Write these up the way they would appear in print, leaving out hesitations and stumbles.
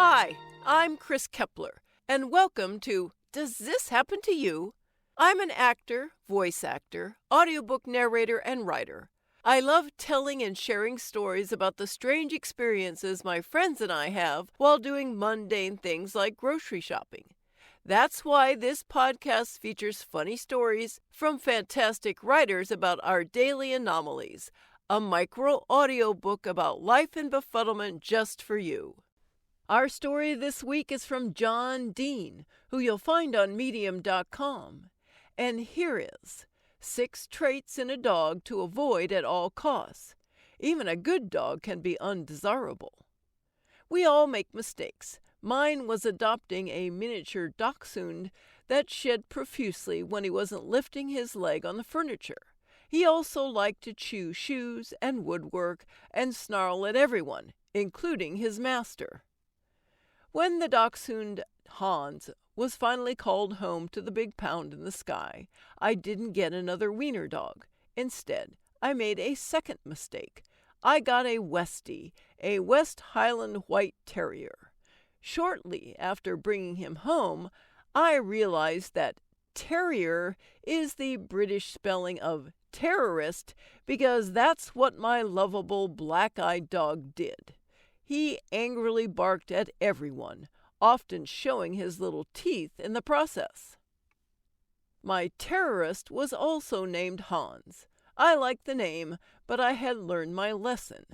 Hi, I'm Chris Kepler, and welcome to Does This Happen to You? I'm an actor, voice actor, audiobook narrator, and writer. I love telling and sharing stories about the strange experiences my friends and I have while doing mundane things like grocery shopping. That's why this podcast features funny stories from fantastic writers about our daily anomalies, a micro audiobook about life and befuddlement just for you. Our story this week is from John Dean, who you'll find on Medium.com. And here is 6 traits in a dog to avoid at all costs. Even a good dog can be undesirable. We all make mistakes. Mine was adopting a miniature dachshund that shed profusely when he wasn't lifting his leg on the furniture. He also liked to chew shoes and woodwork and snarl at everyone, including his master. When the dachshund, Hans, was finally called home to the big pound in the sky, I didn't get another wiener dog. Instead, I made a second mistake. I got a Westie, a West Highland White Terrier. Shortly after bringing him home, I realized that terrier is the British spelling of terrorist because that's what my lovable black-eyed dog did. He angrily barked at everyone, often showing his little teeth in the process. My terrorist was also named Hans. I liked the name, but I had learned my lesson.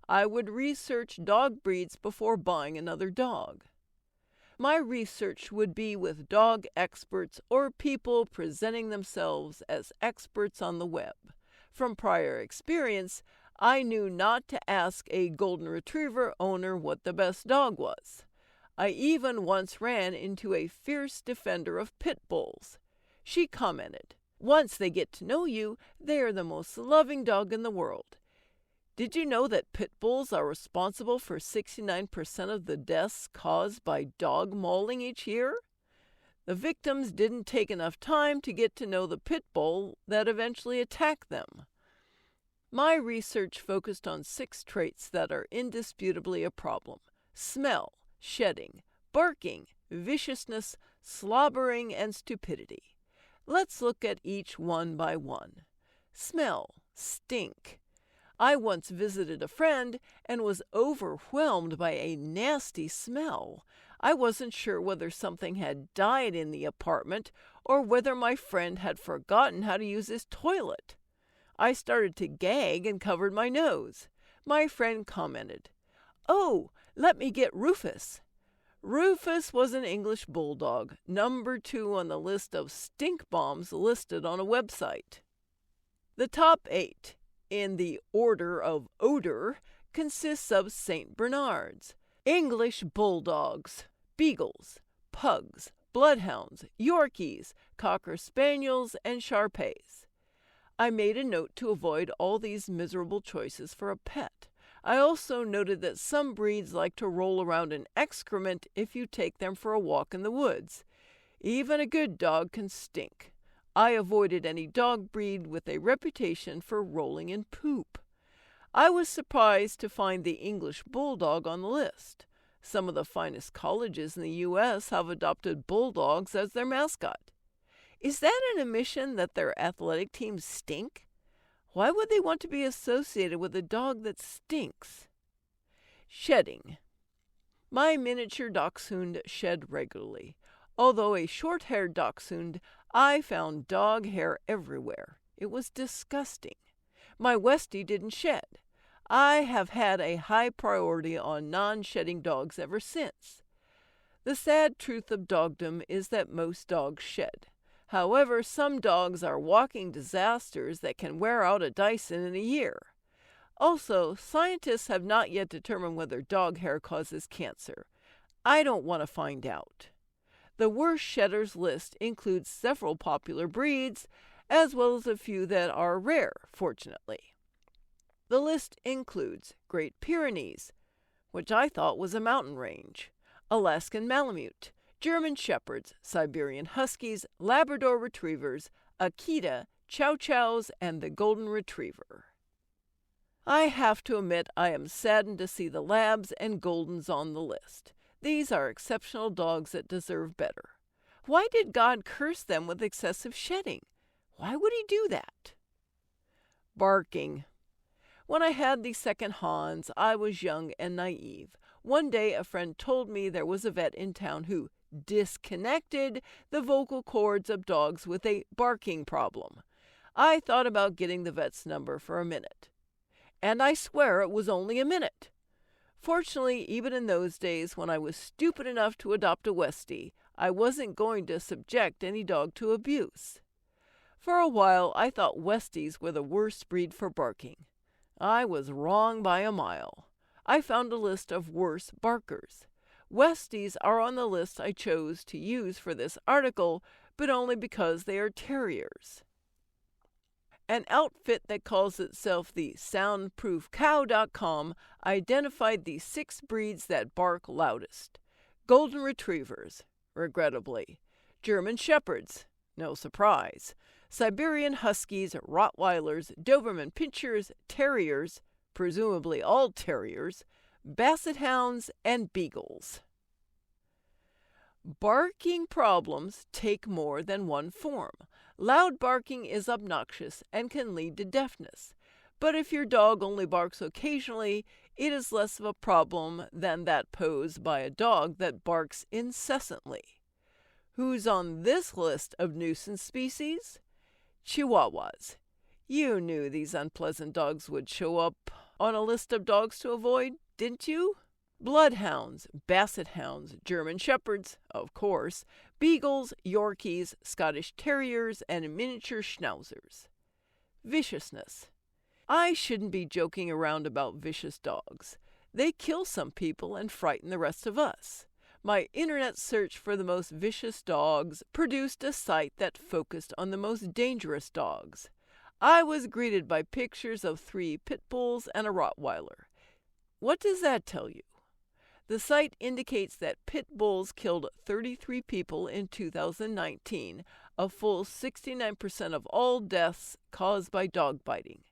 I would research dog breeds before buying another dog. My research would be with dog experts or people presenting themselves as experts on the web. From prior experience, I knew not to ask a golden retriever owner what the best dog was. I even once ran into a fierce defender of pit bulls. She commented, "Once they get to know you, they are the most loving dog in the world. Did you know that pit bulls are responsible for 69% of the deaths caused by dog mauling each year?" The victims didn't take enough time to get to know the pit bull that eventually attacked them. My research focused on 6 traits that are indisputably a problem: smell, shedding, barking, viciousness, slobbering, and stupidity. Let's look at each one by one. Smell, stink. I once visited a friend and was overwhelmed by a nasty smell. I wasn't sure whether something had died in the apartment or whether my friend had forgotten how to use his toilet. I started to gag and covered my nose. My friend commented, "Oh, let me get Rufus." Rufus was an English bulldog, number 2 on the list of stink bombs listed on a website. The top 8, in the order of odor, consists of St. Bernards, English bulldogs, beagles, pugs, bloodhounds, Yorkies, cocker spaniels, and Shar-Peis. I made a note to avoid all these miserable choices for a pet. I also noted that some breeds like to roll around in excrement if you take them for a walk in the woods. Even a good dog can stink. I avoided any dog breed with a reputation for rolling in poop. I was surprised to find the English bulldog on the list. Some of the finest colleges in the U.S. have adopted bulldogs as their mascot. Is that an admission that their athletic teams stink? Why would they want to be associated with a dog that stinks? Shedding. My miniature dachshund shed regularly. Although a short-haired dachshund, I found dog hair everywhere. It was disgusting. My Westie didn't shed. I have had a high priority on non-shedding dogs ever since. The sad truth of dogdom is that most dogs shed. However, some dogs are walking disasters that can wear out a Dyson in a year. Also, scientists have not yet determined whether dog hair causes cancer. I don't want to find out. The worst shedders list includes several popular breeds, as well as a few that are rare, fortunately. The list includes Great Pyrenees, which I thought was a mountain range, Alaskan Malamute, German Shepherds, Siberian Huskies, Labrador Retrievers, Akita, Chow Chows, and the Golden Retriever. I have to admit I am saddened to see the Labs and Goldens on the list. These are exceptional dogs that deserve better. Why did God curse them with excessive shedding? Why would he do that? Barking. When I had the second Hans, I was young and naive. One day a friend told me there was a vet in town who disconnected the vocal cords of dogs with a barking problem. I thought about getting the vet's number for a minute. And I swear it was only a minute. Fortunately, even in those days when I was stupid enough to adopt a Westie, I wasn't going to subject any dog to abuse. For a while, I thought Westies were the worst breed for barking. I was wrong by a mile. I found a list of worse barkers. Westies are on the list I chose to use for this article, but only because they are terriers. An outfit that calls itself the SoundproofCow.com identified the 6 breeds that bark loudest. Golden Retrievers, regrettably. German Shepherds, no surprise. Siberian Huskies, Rottweilers, Doberman Pinschers, Terriers, presumably all terriers, Basset Hounds, and Beagles. Barking problems take more than one form. Loud barking is obnoxious and can lead to deafness. But if your dog only barks occasionally, it is less of a problem than that posed by a dog that barks incessantly. Who's on this list of nuisance species? Chihuahuas. You knew these unpleasant dogs would show up on a list of dogs to avoid, didn't you? Bloodhounds, Basset Hounds, German Shepherds, of course, Beagles, Yorkies, Scottish Terriers, and miniature Schnauzers. Viciousness. I shouldn't be joking around about vicious dogs. They kill some people and frighten the rest of us. My internet search for the most vicious dogs produced a site that focused on the most dangerous dogs. I was greeted by pictures of 3 pit bulls and a Rottweiler. What does that tell you? The site indicates that pit bulls killed 33 people in 2019, a full 69% of all deaths caused by dog biting.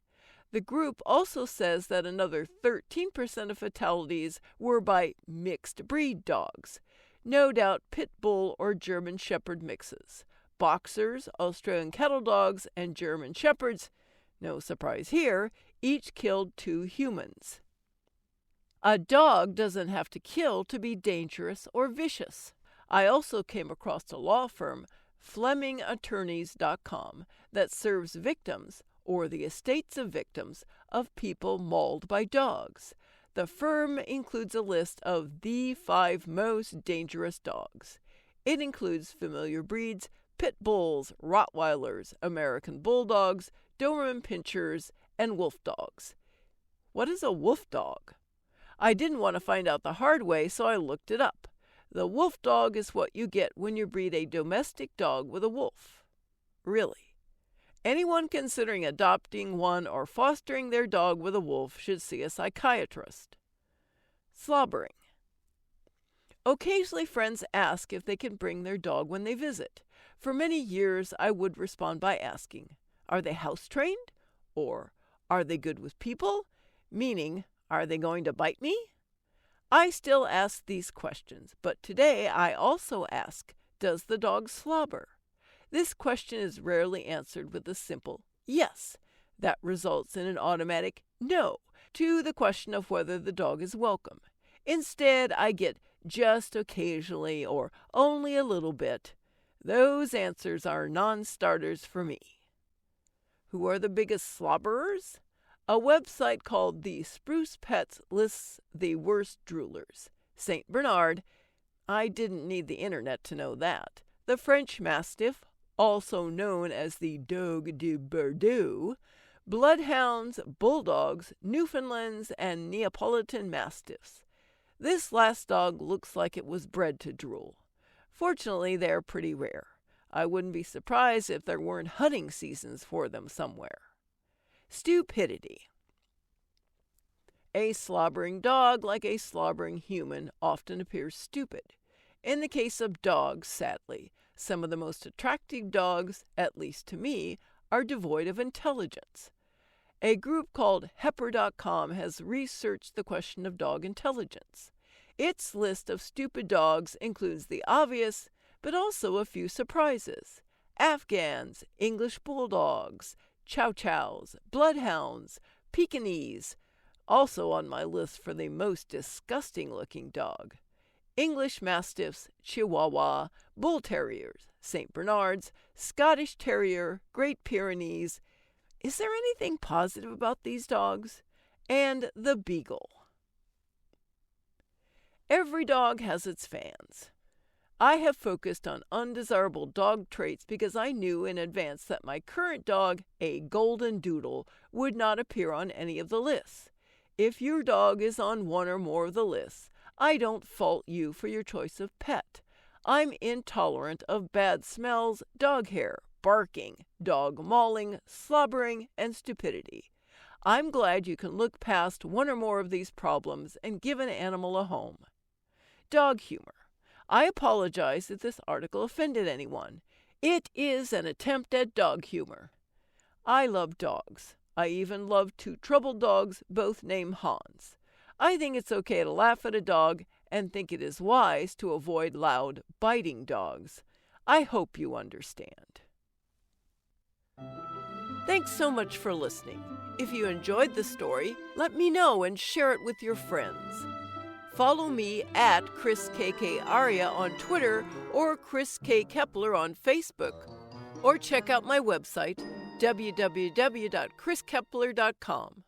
The group also says that another 13% of fatalities were by mixed breed dogs. No doubt pit bull or German shepherd mixes. Boxers, Australian cattle dogs, and German shepherds, no surprise here, each killed 2 humans. A dog doesn't have to kill to be dangerous or vicious. I also came across a law firm, FlemingAttorneys.com, that serves victims, or the estates of victims, of people mauled by dogs. The firm includes a list of the 5 most dangerous dogs. It includes familiar breeds, pit bulls, Rottweilers, American bulldogs, Doberman Pinschers, and wolf dogs. What is a wolf dog? I didn't want to find out the hard way, so I looked it up. The wolf dog is what you get when you breed a domestic dog with a wolf. Really. Anyone considering adopting one or fostering their dog with a wolf should see a psychiatrist. Slobbering. Occasionally friends ask if they can bring their dog when they visit. For many years I would respond by asking, are they house-trained? Or, are they good with people? Meaning, are they going to bite me? I still ask these questions, but today I also ask, does the dog slobber? This question is rarely answered with a simple yes. That results in an automatic no to the question of whether the dog is welcome. Instead, I get just occasionally or only a little bit. Those answers are non-starters for me. Who are the biggest slobberers? A website called The Spruce Pets lists the worst droolers. St. Bernard, I didn't need the internet to know that. The French Mastiff, also known as the Dogue de Bordeaux, Bloodhounds, Bulldogs, Newfoundlands, and Neapolitan Mastiffs. This last dog looks like it was bred to drool. Fortunately, they're pretty rare. I wouldn't be surprised if there weren't hunting seasons for them somewhere. Stupidity. A slobbering dog, like a slobbering human, often appears stupid. In the case of dogs, sadly, some of the most attractive dogs, at least to me, are devoid of intelligence. A group called Hepper.com has researched the question of dog intelligence. Its list of stupid dogs includes the obvious, but also a few surprises. Afghans, English bulldogs, chow chows, bloodhounds, Pekingese, also on my list for the most disgusting looking dog. English Mastiffs, Chihuahua, Bull Terriers, St. Bernards, Scottish Terrier, Great Pyrenees. Is there anything positive about these dogs? And the Beagle. Every dog has its fans. I have focused on undesirable dog traits because I knew in advance that my current dog, a golden doodle, would not appear on any of the lists. If your dog is on one or more of the lists, I don't fault you for your choice of pet. I'm intolerant of bad smells, dog hair, barking, dog mauling, slobbering, and stupidity. I'm glad you can look past one or more of these problems and give an animal a home. Dog humor. I apologize if this article offended anyone. It is an attempt at dog humor. I love dogs. I even love two troubled dogs, both named Hans. I think it's okay to laugh at a dog and think it is wise to avoid loud, biting dogs. I hope you understand. Thanks so much for listening. If you enjoyed the story, let me know and share it with your friends. Follow me at Chris KK Aria on Twitter or Chris K. Kepler on Facebook. Or check out my website, www.chriskepler.com.